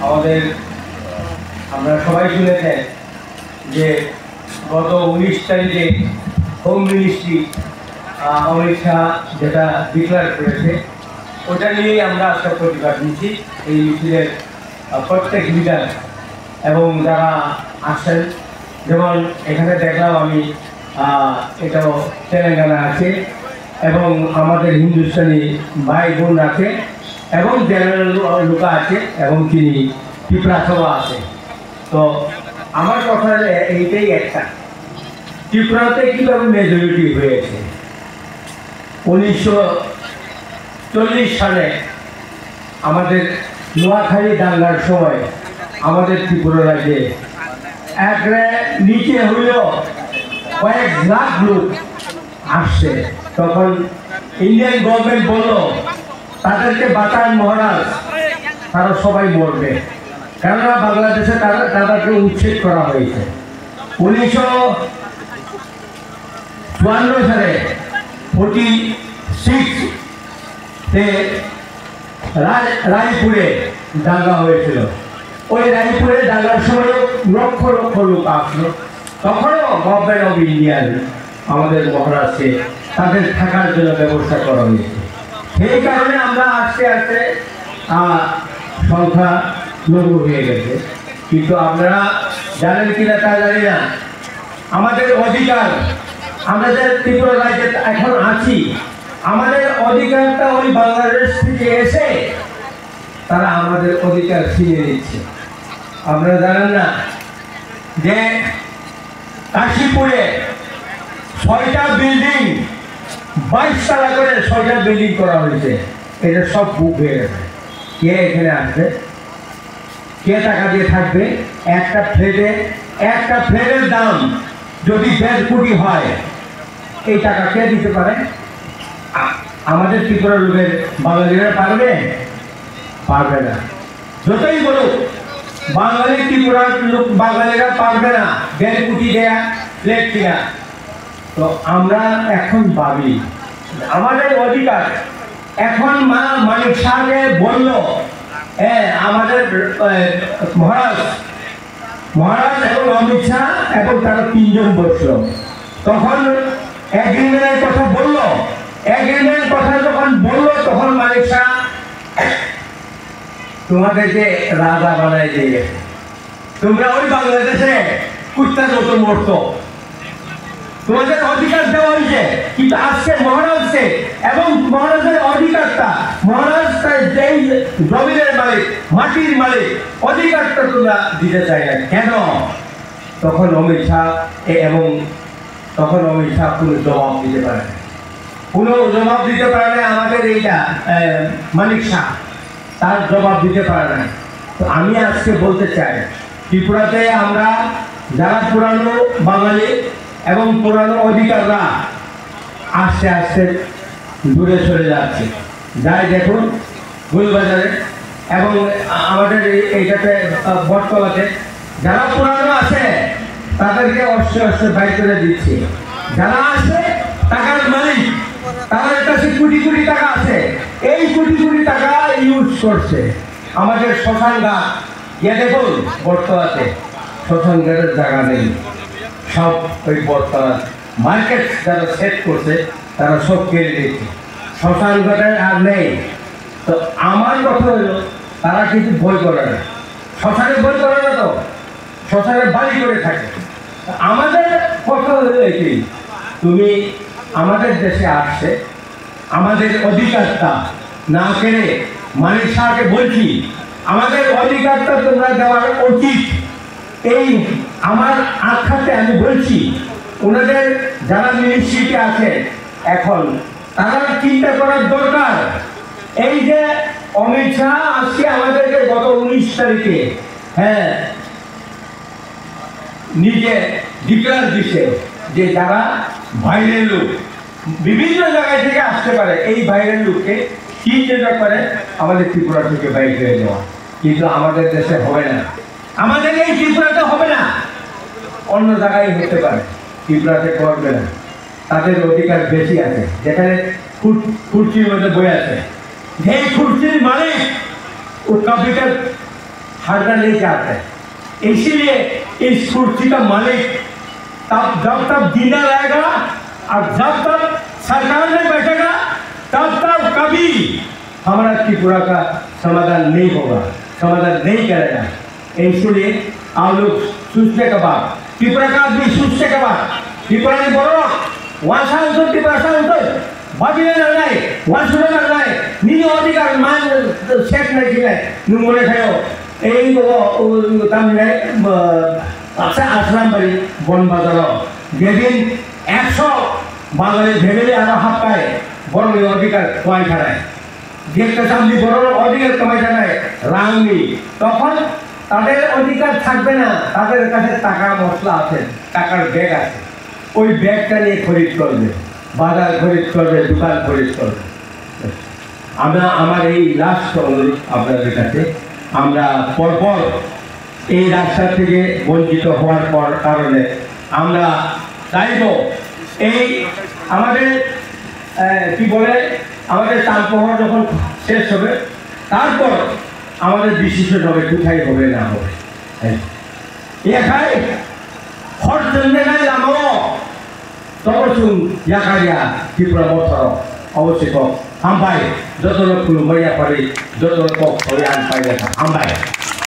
আমাদের আমরা সবাই শুনেছেন যে গত 19 তারিখে হোম মিনিস্ট্রি অমিত শাহ যেটা ডিক্লেয়ার করেছে ওটা নিয়েই আমরা আজকে প্রতিবাদ দিচ্ছি। এই মিছিলের প্রত্যেক লিডার এবং যারা আসেন, যেমন এখানে দেখলাম আমি এটাও তেলেঙ্গানা আছে এবং আমাদের হিন্দুস্তানি ভাই বোন আছে এবং জেনারেল লোকা আছে এবং তিনি ত্রিপুরা সভা আছে। তো আমার কথা এইটাই একটা, ত্রিপুরাতে কীভাবে মেজরিটি হয়েছে। 1940 সালে আমাদের নোয়াখালী দাঙ্গার সময় আমাদের ত্রিপুরা রাজ্যে একরে নিচে হইলেও কয়েক লাখ লোক আসছে। তখন ইন্ডিয়ান গভর্নমেন্ট বলল তাদেরকে বাঁচান মহারাজ, তারা সবাই মরবে, কেননা বাংলাদেশে তাদেরকে উচ্ছেদ করা হয়েছে। 1952 সালে 46-তে রায়পুরে দাঙ্গা হয়েছিল। ওই রায়পুরে দাঙ্গার সময় লক্ষ লক্ষ লোক আসলো। তখনও গভর্নমেন্ট অফ ইন্ডিয়ান আমাদের মহারাষ্ট্রে তাদের থাকার জন্য ব্যবস্থা করা হয়েছে। সেই কারণে আমরা আস্তে আস্তে সংখ্যা লঘু হয়ে গেছে। কিন্তু আপনারা জানেন কিনা তা জানি না, আমাদের অধিকার, আমরা যে ত্রিপুরা রাজ্যে এখন আছি, আমাদের অধিকারটা ওই বাংলাদেশ থেকে এসে তারা আমাদের অধিকার ছিনিয়ে নিচ্ছে। আপনারা জানেন না যে কাশীপুরে 6টা বিল্ডিং 22 তলা করে 6টা বিল্ডিং করা হয়েছে। এটা সব বুক হয়ে গেছে। কে এখানে আসবে? কে টাকা দিয়ে থাকবে? একটা ফ্ল্যাটের দাম যদি 1.5 কোটি হয়, এই টাকা কে দিতে পারে? আমাদের ত্রিপুরা লোকের বাঙালিরা পারবে? পারবে না। যতই বলুক বাঙালি ত্রিপুরার লোক, বাঙালিরা পারবে না 1.5 কোটি দেয়া ফ্ল্যাট কিনা। তো আমরা এখন ভাবি আমাদের অধিকার, এখন মানিক শাহকে বলল আমাদের মহারাজ এবং অমিত শাহ এবং তারা 3 জন বসলো। তখন এগ্রিমেন্টের কথা বললো, এগ্রিমেন্ট কথা যখন বললো তখন মানিক শাহ তোমাদেরকে রাজা বানাই দিয়ে তোমরা ওই বাংলাদেশে কুত্তার মতো মরতো, তোমাদের অধিকার দেওয়া হয়েছে। কিন্তু আজকে মহারাজকে এবং মহারাজের অধিকারটা, মহারাজ যেই জমিনের মালিক, মাটির মালিক, অধিকারটা তোমরা দিতে চাই না কেন? তখন অমিত শাহ কোনো জবাব দিতে পারে না, আমাদের এইটা মানিক শাহ তার জবাব দিতে পারে না। তো আমি আজকে বলতে চাই, ত্রিপুরাতে আমরা যারা পুরানো বাঙালি এবং পুরানো অধিকাররা আস্তে আস্তে দূরে সরে যাচ্ছে। যাই দেখুন গুলবাজারে এবং আমাদের এইটাতে বটতলাতে যারা পুরানো আছে তাদেরকে অস্ত্র বাইর করে দিচ্ছে। যারা আছে টাকার মালিক, তাদের কাছে কোটি কোটি টাকা আছে, এই কোটি কোটি টাকা ইউজ করছে। আমাদের শ্মশান ঘাট গিয়ে দেখুন, বটতলাতে শ্মশান ঘাটের জায়গা নেই, সব ওই বটতলা মার্কেট যারা সেট করছে তারা সব কেড়ে দিচ্ছে, শ্মশান ঘাটের আর নেই। তো আমার কথা হলো তারা কিন্তু বই করে না, শ্মশানে বই করে না, তো শ্মশানে বাড়ি করে থাকে। আমাদের কথা হলো এটি, তুমি আমাদের দেশে আসছে, আমাদের অধিকারটা না কেড়ে মানিক শাহকে বলছি আমাদের অধিকারটা তোমরা দেওয়ার উচিত। এই আমার আখ্যাতে আমি বলছি, ওনাদের যারা মিনিস্ট্রিতে আছে এখন তারা চিন্তা করার দরকার। এই যে অমিত শাহ আজকে আমাদেরকে গত 19 তারিখে নিজে ডিক্লেয়ার দিচ্ছে যে যারা বাইরের লোক বিভিন্ন জায়গায় থেকে আসতে পারে, এই বাইরের লোককে কি যেটা করে আমাদের ত্রিপুরা থেকে বাইরে হয়ে যাওয়া। কিন্তু আমাদের দেশে হবে না, আমাদের এই ত্রিপুরাতে হবে না, অন্য জায়গায় হতে পারে, ত্রিপুরাতে করবে না। তাদের অধিকার বেশি আছে, যেখানে কুর্সির মধ্যে বই আছে, যেই কুর্সির মালিক ও ক্যাপিটাল फायदा नहीं चाहते। इसीलिए इस कुर्सी का मालिक तब जब तक जिंदा रहेगा और जब तक सरकार में बैठेगा तब तक कभी हमारा त्रिपुरा का समाधान नहीं होगा, समाधान नहीं करेगा। इसलिए आप लोग सोचने के बाद त्रिपुरा का आदमी सोचने के बाद त्रिपुरा ने बोलो वहाँ सांसद त्रिपुरा सांसद बाजिले नल्लाई वहाँ सुने नल्लाई नीचे अधिकार मान सेट नहीं किया नुमोने खायो এই তামিলে আচ্ছা আসলাম বাড়ি বন বাজারও যেদিন 100 বাঙালি ফ্যামিলি আরো হাত পায় বড় অধিকার কয় ছাড়ায় দেখতে সামনে বড় অধিকার কমাই ছাড়ায় রাঙনি তখন তাদের অধিকার থাকবে না। তাদের কাছে টাকা মশলা আছে, টাকার ব্যাগ আছে, ওই ব্যাগটা নিয়ে খরিদ করবে, বাজার খরিদ করবে, দোকান খরিদ করবে। আমরা আমার এই লাস্ট অনুরোধ আপনাদের কাছে, আমরা পরপর এই রাস্তা থেকে বঞ্চিত হওয়ার পর কারণে আমরা চাইব এই আমাদের কি বলে আমাদের চালপহর যখন শেষ হবে তারপর আমাদের ডিসিশন হবে কোথায় হবে না হবে। এখানে হরচন্দ্রের নামও তপসুন ইয়াকারিয়া ত্রিপুরা বছর অবশ্যই হামবাই যত লোক মাইয়া পারি যত লোক আন পাই দেখা হামবাই।